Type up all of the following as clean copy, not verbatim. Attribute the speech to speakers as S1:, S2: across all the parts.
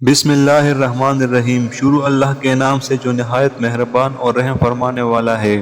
S1: بسم اللہ الرحمن الرحیم۔ شروع اللہ کے نام سے جو نہایت مہربان اور رحم فرمانے والا ہے۔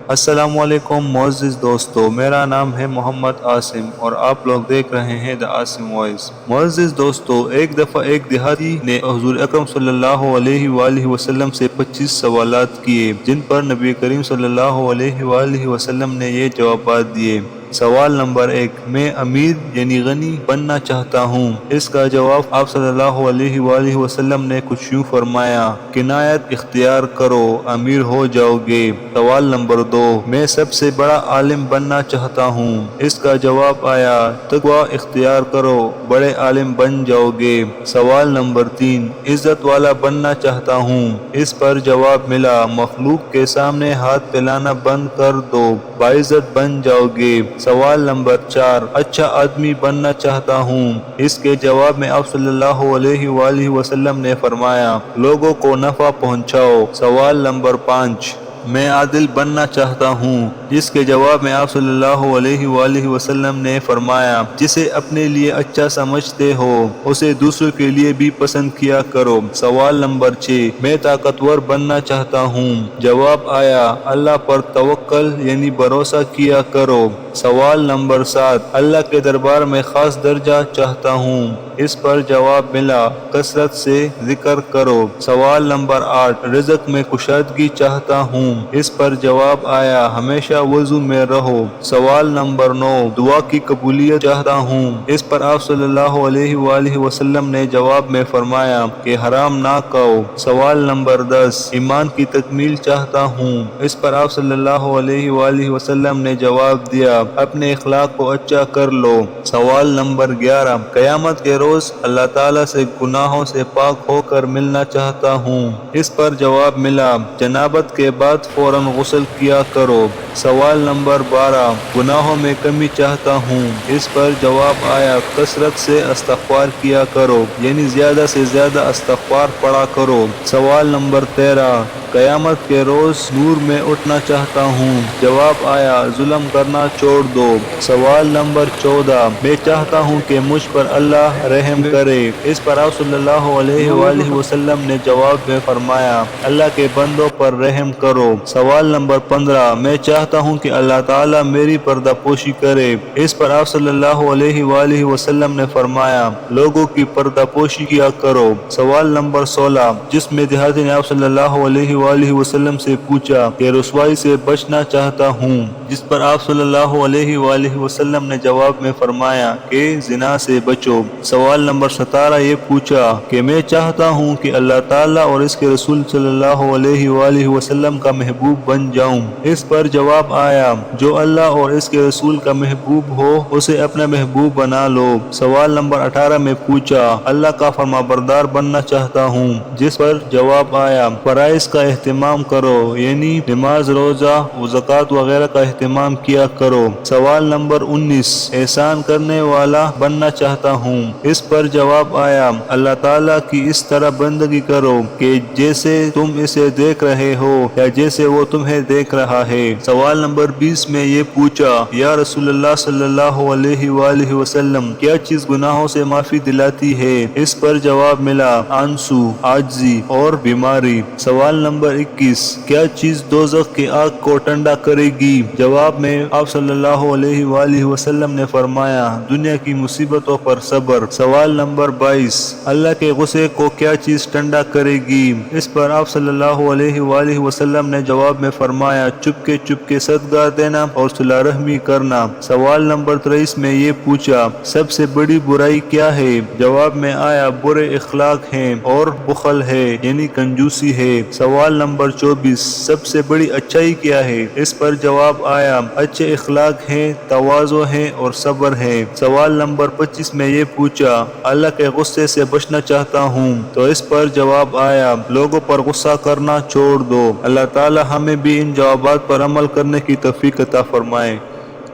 S1: السلام علیکم معزز دوستو، میرا نام ہے محمد عاصم اور آپ لوگ دیکھ رہے ہیں دا عاصم وائس۔ معزز دوستو، ایک دفعہ ایک دیہاتی نے حضور اکرم صلی اللہ علیہ وآلہ وسلم سے 25 سوالات کیے، جن پر نبی کریم صلی اللہ علیہ وآلہ وسلم نے یہ جوابات دیے۔ سوال نمبر 1، میں امیر یعنی غنی بننا چاہتا ہوں۔ اس کا جواب آپ صلی اللہ علیہ وآلہ وسلم نے کچھ یوں فرمایا، کنایت اختیار کرو، امیر ہو جاؤ گے۔ سوال نمبر 2، میں سب سے بڑا عالم بننا چاہتا ہوں۔ اس کا جواب آیا، تقوی اختیار کرو، بڑے عالم بن جاؤ گے۔ سوال نمبر 3، عزت والا بننا چاہتا ہوں۔ اس پر جواب ملا، مخلوق کے سامنے ہاتھ پھیلانا بند کر دو، باعزت بن جاؤ گے۔ سوال نمبر 4، اچھا آدمی بننا چاہتا ہوں۔ اس کے جواب میں آپ صلی اللہ علیہ وآلہ وسلم نے فرمایا، لوگوں کو نفع پہنچاؤ۔ سوال نمبر 5، میں عادل بننا چاہتا ہوں۔ جس کے جواب میں آپ صلی اللہ علیہ وآلہ وسلم نے فرمایا، جسے اپنے لیے اچھا سمجھتے ہو اسے دوسروں کے لیے بھی پسند کیا کرو۔ سوال نمبر 6، میں طاقتور بننا چاہتا ہوں۔ جواب آیا، اللہ پر توکل یعنی بھروسہ کیا کرو۔ سوال نمبر 7، اللہ کے دربار میں خاص درجہ چاہتا ہوں۔ اس پر جواب ملا، کثرت سے ذکر کرو۔ سوال نمبر 8، رزق میں کشادگی چاہتا ہوں۔ اس پر جواب آیا، ہمیشہ وضو میں رہو۔ سوال نمبر 9، دعا کی قبولیت چاہتا ہوں۔ اس پر آپ صلی اللہ علیہ وآلہ وسلم نے جواب میں فرمایا کہ حرام نہ کھاؤ۔ سوال نمبر 10، ایمان کی تکمیل چاہتا ہوں۔ اس پر آپ صلی اللہ علیہ وآلہ وسلم نے جواب دیا، اپنے اخلاق کو اچھا کر لو۔ سوال نمبر 11، قیامت کے روز اللہ تعالیٰ سے گناہوں سے پاک ہو کر ملنا چاہتا ہوں۔ اس پر جواب ملا، جنابت کے بعد فوراً غسل کیا کرو۔ سوال نمبر 12، گناہوں میں کمی چاہتا ہوں۔ اس پر جواب آیا، کثرت سے استغفار کیا کرو، یعنی زیادہ سے زیادہ استغفار پڑھا کرو۔ سوال نمبر 13، قیامت کے روز نور میں اٹھنا چاہتا ہوں۔ جواب آیا، ظلم کرنا چھوڑ دو۔ سوال نمبر 14، میں چاہتا ہوں کہ مجھ پر اللہ رحم کرے۔ اس پر آپ صلی اللہ علیہ وآلہ وسلم نے جواب میں فرمایا، اللہ کے بندوں پر رحم کرو۔ سوال نمبر 15، میں چاہتا ہوں کہ اللہ تعالیٰ میری پردہ پوشی کرے۔ اس پر آپ صلی اللہ علیہ وآلہ وسلم نے فرمایا، لوگوں کی پردہ پوشی کیا کرو۔ سوال نمبر 16، جس میں دیہاتی نے آپ صلی اللہ علیہ وآلہ وسلم سے پوچھا کہ رسوائی سے بچنا چاہتا ہوں۔ جس پر آپ صلی اللہ علیہ وآلہ وسلم نے جواب میں فرمایا کہ زنا سے بچو۔ سوال نمبر 17، یہ پوچھا کہ میں چاہتا ہوں کہ اللہ تعالیٰ اور اس کے رسول صلی اللہ علیہ وآلہ وسلم کا محبوب بن جاؤں۔ اس پر جواب آیا، جو اللہ اور اس کے رسول کا محبوب ہو اسے اپنا محبوب بنا لو۔ سوال نمبر 18 میں پوچھا، اللہ کا فرما بردار بننا چاہتا ہوں۔ جس پر جواب آیا، فرائض کا اہتمام کرو، یعنی نماز، روزہ و زکوٰۃ وغیرہ کا اہتمام کیا کرو۔ سوال نمبر 19، احسان کرنے والا بننا چاہتا ہوں۔ اس پر جواب آیا، اللہ تعالیٰ کی اس طرح بندگی کرو کہ جیسے تم اسے دیکھ رہے ہو یا جیسے وہ تمہیں دیکھ رہا ہے۔ سوال نمبر 20 میں یہ پوچھا، یا رسول اللہ صلی اللہ علیہ وآلہ وسلم، کیا چیز گناہوں سے معافی دلاتی ہے؟ اس پر جواب ملا، آنسو، عاجزی اور بیماری۔ سوال نمبر 21، کیا چیز دوزخ کی آگ کو ٹھنڈا کرے گی؟ جواب میں آپ صلی اللہ علیہ وآلہ وسلم نے فرمایا، دنیا کی مصیبتوں پر صبر۔ سوال نمبر 22، اللہ کے غصے کو کیا چیز ٹھنڈا کرے گی؟ اس پر آپ صلی اللہ علیہ وآلہ وسلم نے جواب میں فرمایا، چپکے صدقہ دینا اور صلہ رحمی کرنا۔ سوال نمبر 23 میں یہ پوچھا، سب سے بڑی برائی کیا ہے؟ جواب میں آیا، برے اخلاق ہیں اور بخل ہے، یعنی کنجوسی ہے۔ سوال نمبر 24، سب سے بڑی اچائی کیا ہے؟ اس پر جواب آیا، اچھے اخلاق ہیں، تواضع ہے اور صبر ہے۔ سوال نمبر 25 میں یہ پوچھا، اللہ کے غصے سے بچنا چاہتا ہوں۔ تو اس پر جواب آیا، لوگوں پر غصہ کرنا چھوڑ دو۔ اللہ تعالی ہمیں بھی ان جوابات پر عمل کرنے کی توفیق عطا فرمائے۔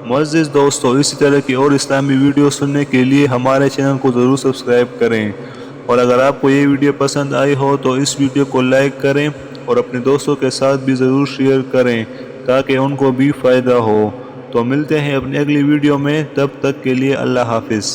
S1: معزز دوستو، اسی طرح کی اور اسلامی ویڈیو سننے کے لیے ہمارے چینل کو ضرور سبسکرائب کریں، اور اگر آپ کو یہ ویڈیو پسند آئی ہو تو اس ویڈیو کو لائک کریں اور اپنے دوستوں کے ساتھ بھی ضرور شیئر کریں تاکہ ان کو بھی فائدہ ہو۔ تو ملتے ہیں اپنی اگلی ویڈیو میں، تب تک کے لیے اللہ حافظ۔